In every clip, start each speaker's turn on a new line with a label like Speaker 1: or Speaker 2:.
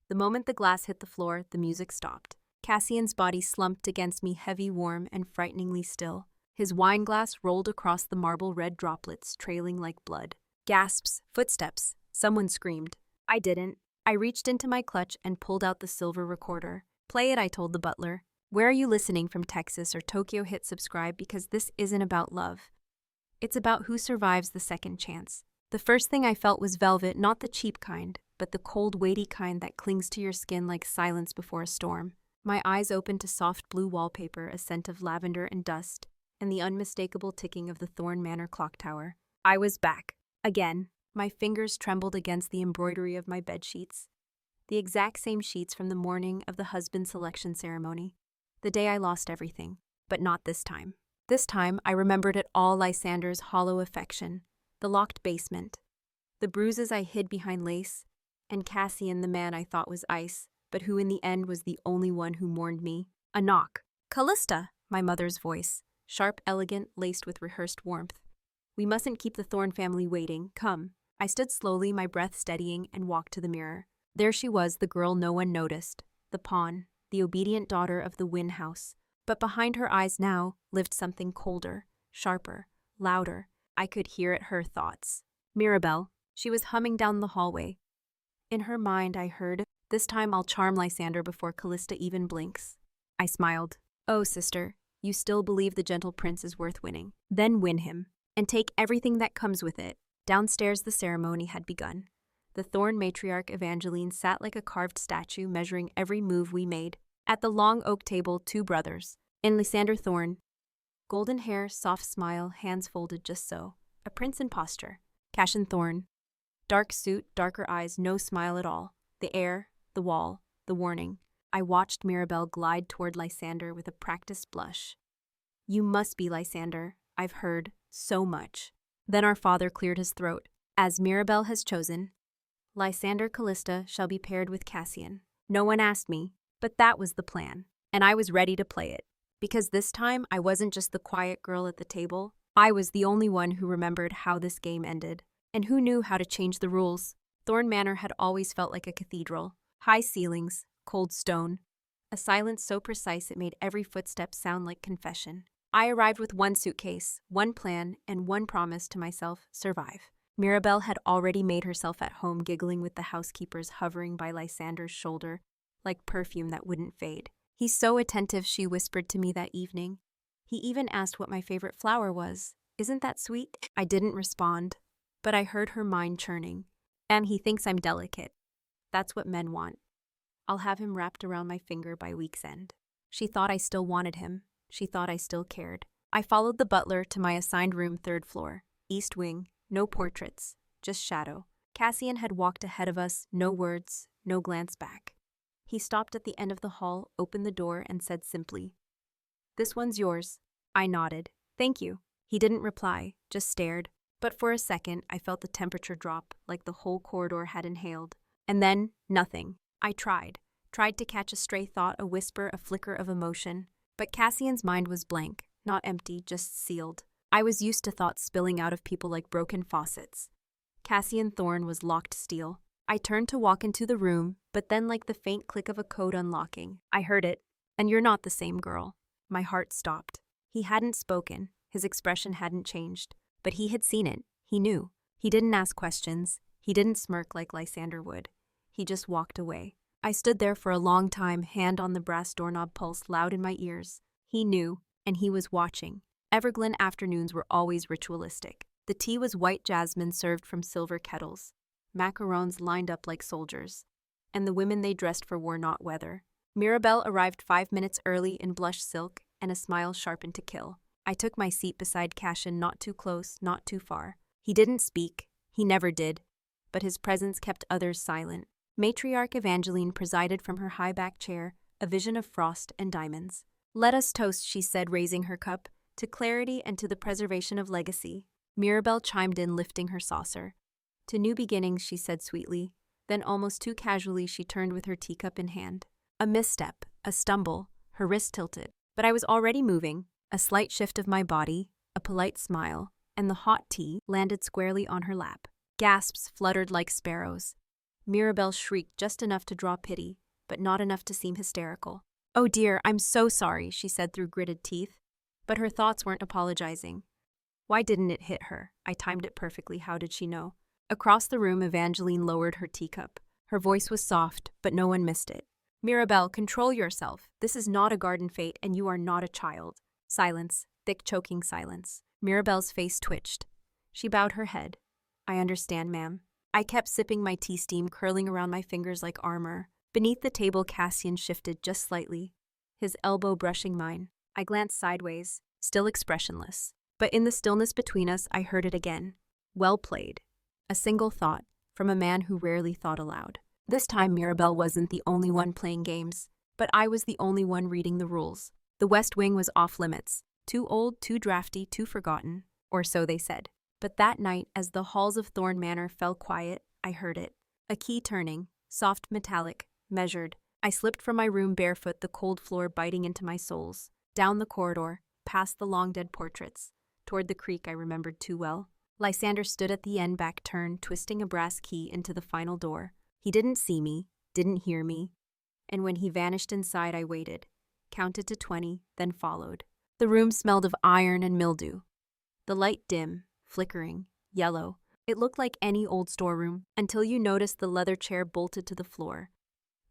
Speaker 1: The moment the glass hit the floor, the music stopped. Cassian's body slumped against me, heavy, warm, and frighteningly still. His wine glass rolled across the marble-red droplets, trailing like blood. Gasps, footsteps. Someone screamed. I didn't. I reached into my clutch and pulled out the silver recorder. Play it, I told the butler. Where are you listening from, Texas or Tokyo? Hit subscribe because this isn't about love. It's about who survives the second chance. The first thing I felt was velvet, not the cheap kind, but the cold, weighty kind that clings to your skin like silence before a storm. My eyes opened to soft blue wallpaper, a scent of lavender and dust, and the unmistakable ticking of the Thorn Manor clock tower. I was back. Again. My fingers trembled against the embroidery of my bedsheets. The exact same sheets from the morning of the husband selection ceremony. The day I lost everything. But not this time. This time, I remembered it all: Lysander's hollow affection, the locked basement, the bruises I hid behind lace, and Cassian, the man I thought was ice, but who in the end was the only one who mourned me. A knock. Calista, my mother's voice, sharp, elegant, laced with rehearsed warmth. We mustn't keep the Thorn family waiting. Come. I stood slowly, my breath steadying, and walked to the mirror. There she was, the girl no one noticed, the pawn, the obedient daughter of the Wynne house. But behind her eyes now lived something colder, sharper, louder. I could hear it, her thoughts. Mirabel. She was humming down the hallway. In her mind I heard, "This time I'll charm Lysander before Calista even blinks." I smiled. Oh, sister, you still believe the gentle prince is worth winning. Then win him, and take everything that comes with it. Downstairs the ceremony had begun. The Thorn matriarch Everglen sat like a carved statue, measuring every move we made. At the long oak table, two brothers. In Lysander Thorn. Golden hair, soft smile, hands folded just so. A prince in posture. Cassian Thorn. Dark suit, darker eyes, no smile at all. The air, the wall, the warning. I watched Mirabel glide toward Lysander with a practiced blush. You must be Lysander. I've heard so much. Then our father cleared his throat. As Mirabel has chosen, Lysander Calista shall be paired with Cassian. No one asked me, but that was the plan, and I was ready to play it. Because this time I wasn't just the quiet girl at the table. I was the only one who remembered how this game ended, and who knew how to change the rules. Thorn Manor had always felt like a cathedral. High ceilings, cold stone. A silence so precise it made every footstep sound like confession. I arrived with one suitcase, one plan, and one promise to myself: survive. Mirabel had already made herself at home, giggling with the housekeepers hovering by Lysander's shoulder, like perfume that wouldn't fade. He's so attentive, she whispered to me that evening. He even asked what my favorite flower was. Isn't that sweet? I didn't respond, but I heard her mind churning. And he thinks I'm delicate. That's what men want. I'll have him wrapped around my finger by week's end. She thought I still wanted him. She thought I still cared. I followed the butler to my assigned room, third floor. East wing. No portraits. Just shadow. Cassian had walked ahead of us, no words, no glance back. He stopped at the end of the hall, opened the door, and said simply, "This one's yours." I nodded. "Thank you." He didn't reply, just stared. But for a second, I felt the temperature drop, like the whole corridor had inhaled. And then, nothing. I tried to catch a stray thought, a whisper, a flicker of emotion. But Cassian's mind was blank, not empty, just sealed. I was used to thoughts spilling out of people like broken faucets. Cassian Thorn was locked steel. I turned to walk into the room, but then, like the faint click of a code unlocking, I heard it. "And you're not the same girl." My heart stopped. He hadn't spoken. His expression hadn't changed. But he had seen it. He knew. He didn't ask questions. He didn't smirk like Lysander would. He just walked away. I stood there for a long time, hand on the brass doorknob, pulse loud in my ears. He knew, and he was watching. Everglen afternoons were always ritualistic. The tea was white jasmine served from silver kettles. Macarons lined up like soldiers. And the women they dressed for wore not weather. Mirabel arrived 5 minutes early in blush silk, and a smile sharpened to kill. I took my seat beside Cassian, not too close, not too far. He didn't speak. He never did. But his presence kept others silent. Matriarch Everglen presided from her high-backed chair, a vision of frost and diamonds. "Let us toast," she said, raising her cup, "to clarity and to the preservation of legacy." Mirabel chimed in, lifting her saucer. "To new beginnings," she said sweetly. Then almost too casually she turned with her teacup in hand. A misstep, a stumble, her wrist tilted. But I was already moving. A slight shift of my body, a polite smile, and the hot tea landed squarely on her lap. Gasps fluttered like sparrows. Mirabel shrieked just enough to draw pity, but not enough to seem hysterical. "Oh dear, I'm so sorry," she said through gritted teeth. But her thoughts weren't apologizing. Why didn't it hit her? I timed it perfectly. How did she know? Across the room, Evangeline lowered her teacup. Her voice was soft, but no one missed it. "Mirabel, control yourself. This is not a garden fete, and you are not a child." Silence. Thick, choking silence. Mirabel's face twitched. She bowed her head. "I understand, ma'am." I kept sipping my tea, steam curling around my fingers like armor. Beneath the table, Cassian shifted just slightly, his elbow brushing mine. I glanced sideways, still expressionless. But in the stillness between us, I heard it again. Well played. A single thought, from a man who rarely thought aloud. This time Mirabel wasn't the only one playing games, but I was the only one reading the rules. The West Wing was off limits. Too old, too drafty, too forgotten, or so they said. But that night, as the halls of Thorn Manor fell quiet, I heard it. A key turning, soft, metallic, measured. I slipped from my room barefoot, the cold floor biting into my soles. Down the corridor, past the long-dead portraits, toward the creek I remembered too well. Lysander stood at the end, back turned, twisting a brass key into the final door. He didn't see me, didn't hear me. And when he vanished inside, I waited, counted to 20, then followed. The room smelled of iron and mildew. The light dim, flickering, yellow. It looked like any old storeroom, until you noticed the leather chair bolted to the floor.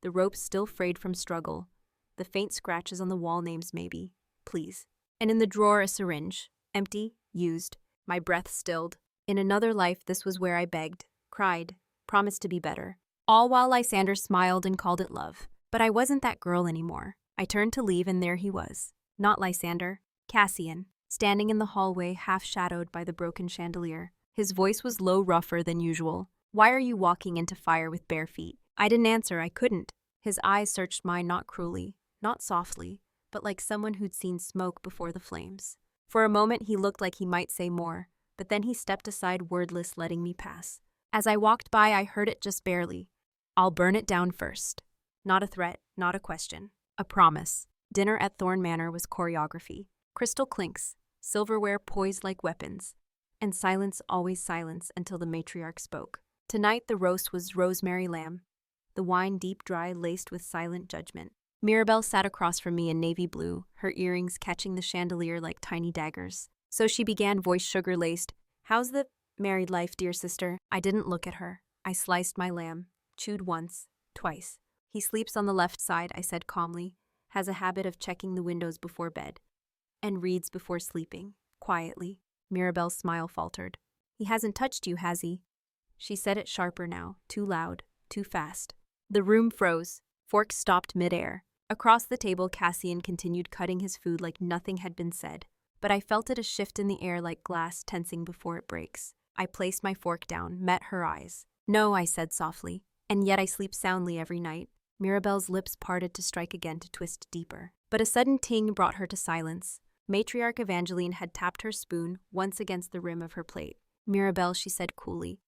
Speaker 1: The ropes still frayed from struggle. The faint scratches on the wall, names maybe. Please. And in the drawer, a syringe. Empty, used, my breath stilled. In another life, this was where I begged, cried, promised to be better. All while Lysander smiled and called it love. But I wasn't that girl anymore. I turned to leave, and there he was. Not Lysander. Cassian, standing in the hallway, half-shadowed by the broken chandelier. His voice was low, rougher than usual. "Why are you walking into fire with bare feet?" I didn't answer. I couldn't. His eyes searched mine, not cruelly, not softly, but like someone who'd seen smoke before the flames. For a moment, he looked like he might say more, but then he stepped aside, wordless, letting me pass. As I walked by, I heard it just barely. "I'll burn it down first." Not a threat, not a question. A promise. Dinner at Thorn Manor was choreography. Crystal clinks, silverware poised like weapons, and silence, always silence, until the matriarch spoke. Tonight the roast was rosemary lamb, the wine deep, dry, laced with silent judgment. Mirabel sat across from me in navy blue, her earrings catching the chandelier like tiny daggers. So she began, voice sugar-laced. "How's the married life, dear sister?" I didn't look at her. I sliced my lamb, chewed once, twice. "He sleeps on the left side," I said calmly, "has a habit of checking the windows before bed, and reads before sleeping, quietly." Mirabel's smile faltered. "He hasn't touched you, has he?" She said it sharper now, too loud, too fast. The room froze. Forks stopped midair. Across the table, Cassian continued cutting his food like nothing had been said. But I felt it, a shift in the air like glass tensing before it breaks. I placed my fork down, met her eyes. "No," I said softly, "and yet I sleep soundly every night." Mirabel's lips parted to strike again, to twist deeper. But a sudden ting brought her to silence. Matriarch Evangeline had tapped her spoon once against the rim of her plate. "Mirabel," she said coolly,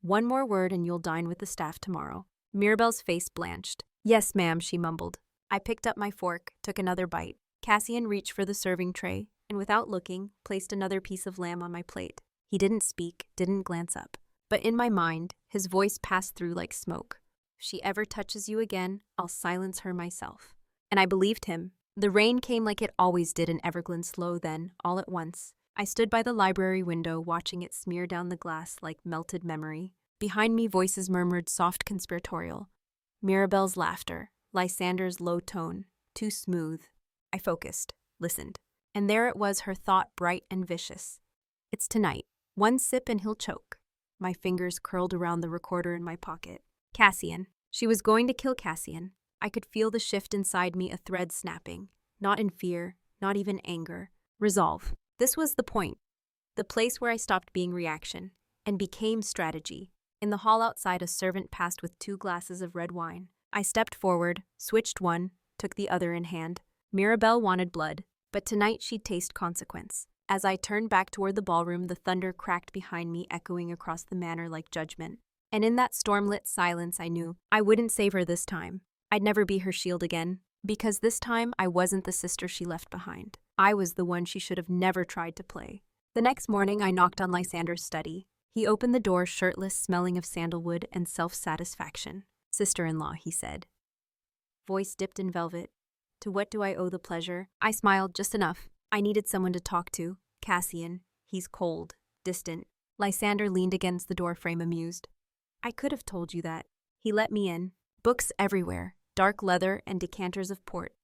Speaker 1: "one more word and you'll dine with the staff tomorrow." Mirabel's face blanched. "Yes, ma'am," she mumbled. I picked up my fork, took another bite. Cassian reached for the serving tray, and without looking, placed another piece of lamb on my plate. He didn't speak, didn't glance up. But in my mind, his voice passed through like smoke. "If she ever touches you again, I'll silence her myself." And I believed him. The rain came like it always did in Everglen Hollow then, all at once. I stood by the library window, watching it smear down the glass like melted memory. Behind me, voices murmured, soft, conspiratorial. Mirabel's laughter, Lysander's low tone, too smooth. I focused, listened. And there it was, her thought, bright and vicious. "It's tonight. One sip and he'll choke." My fingers curled around the recorder in my pocket. Cassian. She was going to kill Cassian. I could feel the shift inside me, a thread snapping. Not in fear, not even anger. Resolve. This was the point. The place where I stopped being reaction and became strategy. In the hall outside, a servant passed with 2 glasses of red wine. I stepped forward, switched one, took the other in hand. Mirabel wanted blood, but tonight she'd taste consequence. As I turned back toward the ballroom, the thunder cracked behind me, echoing across the manor like judgment. And in that storm-lit silence, I knew I wouldn't save her this time. I'd never be her shield again, because this time I wasn't the sister she left behind. I was the one she should have never tried to play. The next morning, I knocked on Lysander's study. He opened the door shirtless, smelling of sandalwood and self-satisfaction. "Sister-in-law," he said. Voice dipped in velvet. "To what do I owe the pleasure?" I smiled, just enough. I needed someone to talk to. "Cassian. He's cold, distant." Lysander leaned against the doorframe, amused. "I could have told you that." He let me in. Books everywhere, dark leather and decanters of port.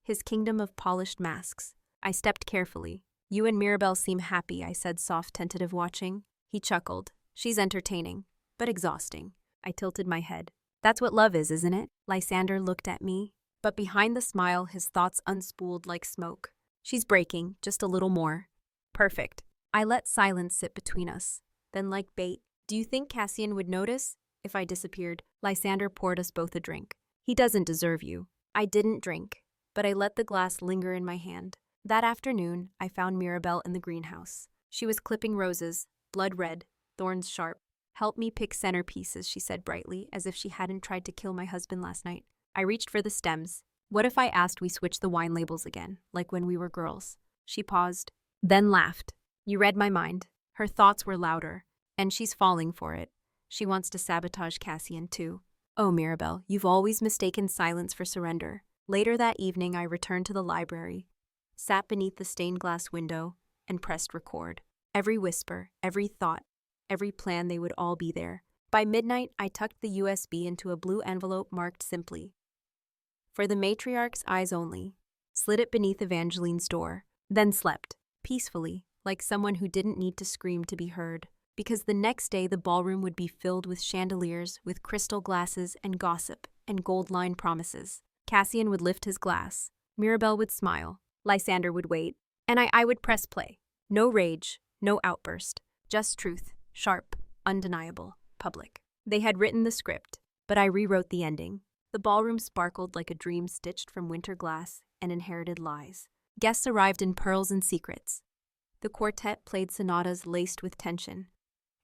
Speaker 1: His kingdom of polished masks. I stepped carefully. "You and Mirabel seem happy," I said, soft, tentative watching. He chuckled. "She's entertaining, but exhausting." I tilted my head. "That's what love is, isn't it?" Lysander looked at me, but behind the smile his thoughts unspooled like smoke. "She's breaking, just a little more." "Perfect." I let silence sit between us. Then, like bait, "Do you think Cassian would notice if I disappeared?" Lysander poured us both a drink. "He doesn't deserve you." I didn't drink, but I let the glass linger in my hand. That afternoon, I found Mirabel in the greenhouse. She was clipping roses, blood red, thorns sharp. "Help me pick centerpieces," she said brightly, as if she hadn't tried to kill my husband last night. I reached for the stems. "What if I asked we switch the wine labels again, like when we were girls?" She paused, then laughed. "You read my mind." Her thoughts were louder, and she's falling for it. She wants to sabotage Cassian, too. "Oh, Mirabel, you've always mistaken silence for surrender." Later that evening, I returned to the library, sat beneath the stained glass window, and pressed record. Every whisper, every thought, every plan, they would all be there. By midnight, I tucked the USB into a blue envelope marked simply, "For the matriarch's eyes only," slid it beneath Evangeline's door, then slept, peacefully, like someone who didn't need to scream to be heard. Because the next day the ballroom would be filled with chandeliers, with crystal glasses and gossip and gold-lined promises. Cassian would lift his glass. Mirabel would smile. Lysander would wait. And I would press play. No rage, no outburst. Just truth, sharp, undeniable, public. They had written the script, but I rewrote the ending. The ballroom sparkled like a dream stitched from winter glass and inherited lies. Guests arrived in pearls and secrets. The quartet played sonatas laced with tension,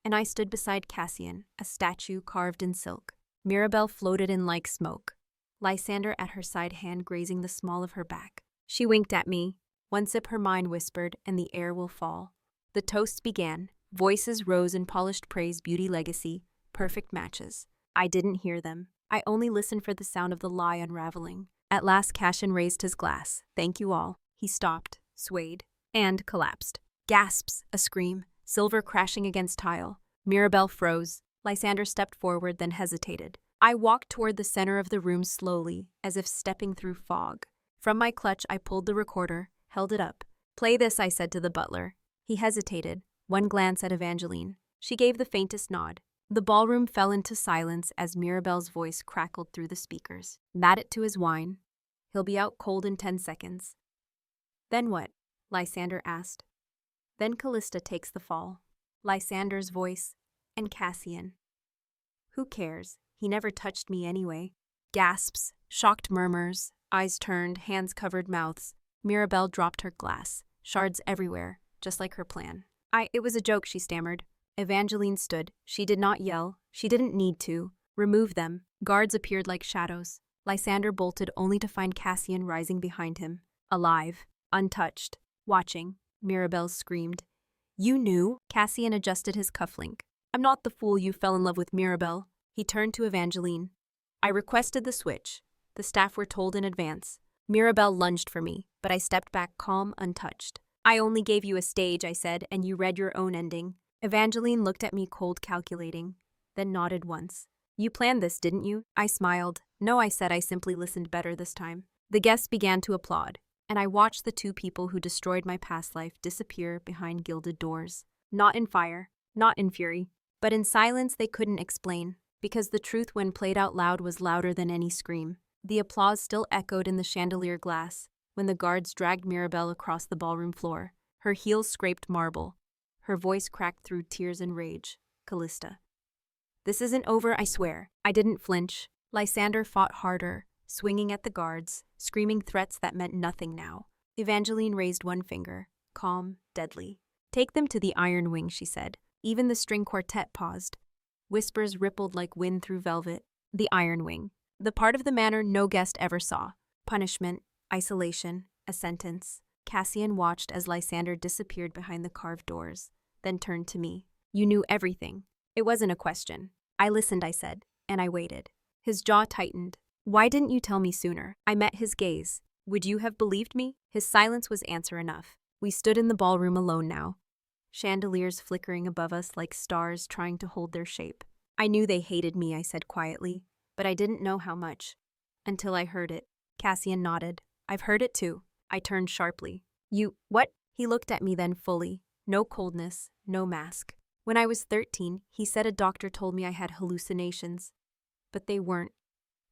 Speaker 1: and I stood beside Cassian, a statue carved in silk. Mirabel floated in like smoke, Lysander at her side, hand grazing the small of her back. She winked at me. "One sip," her mind whispered, "and the air will fall." The toasts began. Voices rose in polished praise, beauty, legacy, perfect matches. I didn't hear them. I only listened for the sound of the lie unraveling. At last Cassian raised his glass. "Thank you all." He stopped, swayed, and collapsed. Gasps, a scream, silver crashing against tile. Mirabel froze. Lysander stepped forward, then hesitated. I walked toward the center of the room slowly, as if stepping through fog. From my clutch, I pulled the recorder, held it up. "Play this," I said to the butler. He hesitated, one glance at Evangeline. She gave the faintest nod. The ballroom fell into silence as Mirabel's voice crackled through the speakers. "Add it to his wine. He'll be out cold in 10 seconds. "Then what?" Lysander asked. "Then Calista takes the fall." Lysander's voice, and Cassian. "Who cares? He never touched me anyway." Gasps, shocked murmurs, eyes turned, hands covered mouths. Mirabel dropped her glass, shards everywhere, just like her plan. It was a joke," she stammered. Evangeline stood. She did not yell. She didn't need to. "Remove them." Guards appeared like shadows. Lysander bolted, only to find Cassian rising behind him. Alive, untouched, watching. Mirabel screamed. "You knew?" Cassian adjusted his cufflink. "I'm not the fool you fell in love with, Mirabel." He turned to Evangeline. "I requested the switch. The staff were told in advance." Mirabel lunged for me, but I stepped back, calm, untouched. "I only gave you a stage," I said, "and you read your own ending." Evangeline looked at me, cold, calculating, then nodded once. "You planned this, didn't you?" I smiled. "No," I said, "I simply listened better this time." The guests began to applaud, and I watched the two people who destroyed my past life disappear behind gilded doors. Not in fire, not in fury, but in silence they couldn't explain, because the truth when played out loud was louder than any scream. The applause still echoed in the chandelier glass when the guards dragged Mirabel across the ballroom floor. Her heels scraped marble. Her voice cracked through tears and rage. "Calista. This isn't over, I swear." I didn't flinch. Lysander fought harder, swinging at the guards, screaming threats that meant nothing now. Evangeline raised one finger, calm, deadly. "Take them to the Iron Wing," she said. Even the string quartet paused. Whispers rippled like wind through velvet. The Iron Wing. The part of the manor no guest ever saw. Punishment, isolation, a sentence. Cassian watched as Lysander disappeared behind the carved doors, then turned to me. You knew everything. It wasn't a question. I listened, I said, and I waited. His jaw tightened. Why didn't you tell me sooner? I met his gaze. Would you have believed me? His silence was answer enough. We stood in the ballroom alone now, chandeliers flickering above us like stars trying to hold their shape. I knew they hated me, I said quietly, but I didn't know how much. Until I heard it. Cassian nodded. I've heard it too. I turned sharply. You, what? He looked at me then fully. No coldness, no mask. When I was 13, he said a doctor told me I had hallucinations. But they weren't.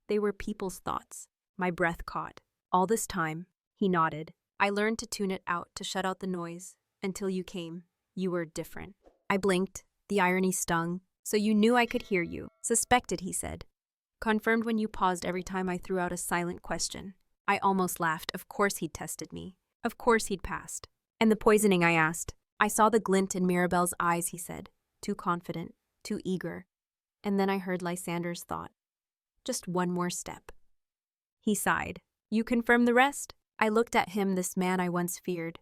Speaker 1: They were people's thoughts. My breath caught. All this time, he nodded. I learned to tune it out, to shut out the noise. Until you came. You were different. I blinked. The irony stung. So you knew I could hear you. Suspected, he said. Confirmed when you paused every time I threw out a silent question. I almost laughed. Of course he'd tested me. Of course he'd passed. And the poisoning, I asked. I saw the glint in Mirabel's eyes, he said. Too confident. Too eager. And then I heard Lysander's thought. Just one more step. He sighed. You confirm the rest? I looked at him, this man I once feared.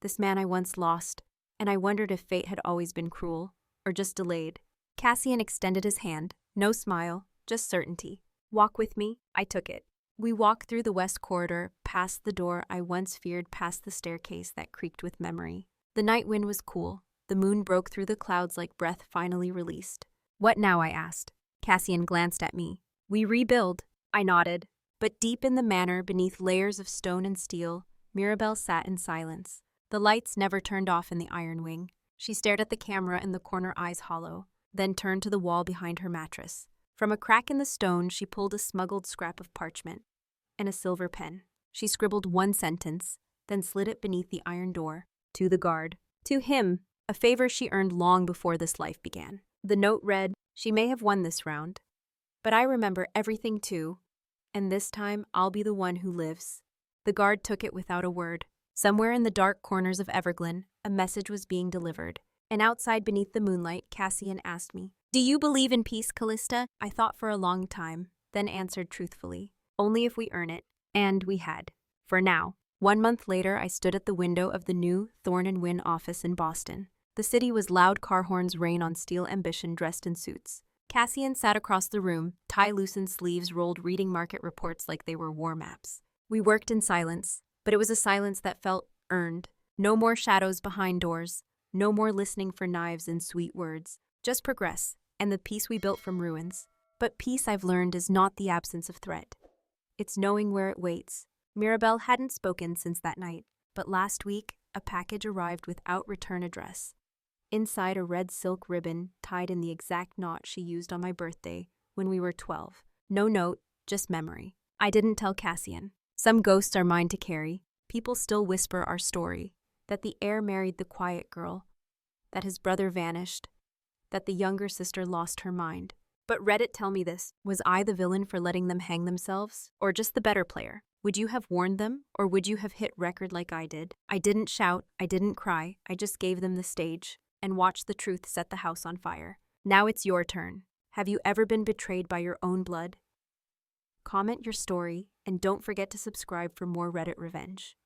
Speaker 1: This man I once lost. And I wondered if fate had always been cruel. Or just delayed. Cassian extended his hand. No smile. Just certainty. Walk with me. I took it. We walked through the west corridor, past the door I once feared, past the staircase that creaked with memory. The night wind was cool. The moon broke through the clouds like breath finally released. What now? I asked. Cassian glanced at me. We rebuild. I nodded. But deep in the manor, beneath layers of stone and steel, Mirabel sat in silence. The lights never turned off in the iron wing. She stared at the camera in the corner, eyes hollow, then turned to the wall behind her mattress. From a crack in the stone, she pulled a smuggled scrap of parchment and a silver pen. She scribbled one sentence, then slid it beneath the iron door. To the guard. To him, a favor she earned long before this life began. The note read, she may have won this round, but I remember everything too, and this time I'll be the one who lives. The guard took it without a word. Somewhere in the dark corners of Everglen, a message was being delivered, and outside beneath the moonlight, Cassian asked me, Do you believe in peace, Calista? I thought for a long time, then answered truthfully, only if we earn it. And we had. For now. 1 month later, I stood at the window of the new Thorn & Wynne office in Boston. The city was loud, car horns rain on steel ambition dressed in suits. Cassian sat across the room, tie loosened sleeves rolled, reading market reports like they were war maps. We worked in silence, but it was a silence that felt earned. No more shadows behind doors, no more listening for knives and sweet words. Just progress, and the peace we built from ruins. But peace, I've learned, is not the absence of threat. It's knowing where it waits. Mirabel hadn't spoken since that night, but last week, a package arrived without return address. Inside, a red silk ribbon tied in the exact knot she used on my birthday when we were 12. No note, just memory. I didn't tell Cassian. Some ghosts are mine to carry. People still whisper our story, that the heir married the quiet girl, that his brother vanished, that the younger sister lost her mind. But Reddit, tell me this, was I the villain for letting them hang themselves, or just the better player? Would you have warned them, or would you have hit record like I did? I didn't shout, I didn't cry, I just gave them the stage, and watched the truth set the house on fire. Now it's your turn. Have you ever been betrayed by your own blood? Comment your story, and don't forget to subscribe for more Reddit revenge.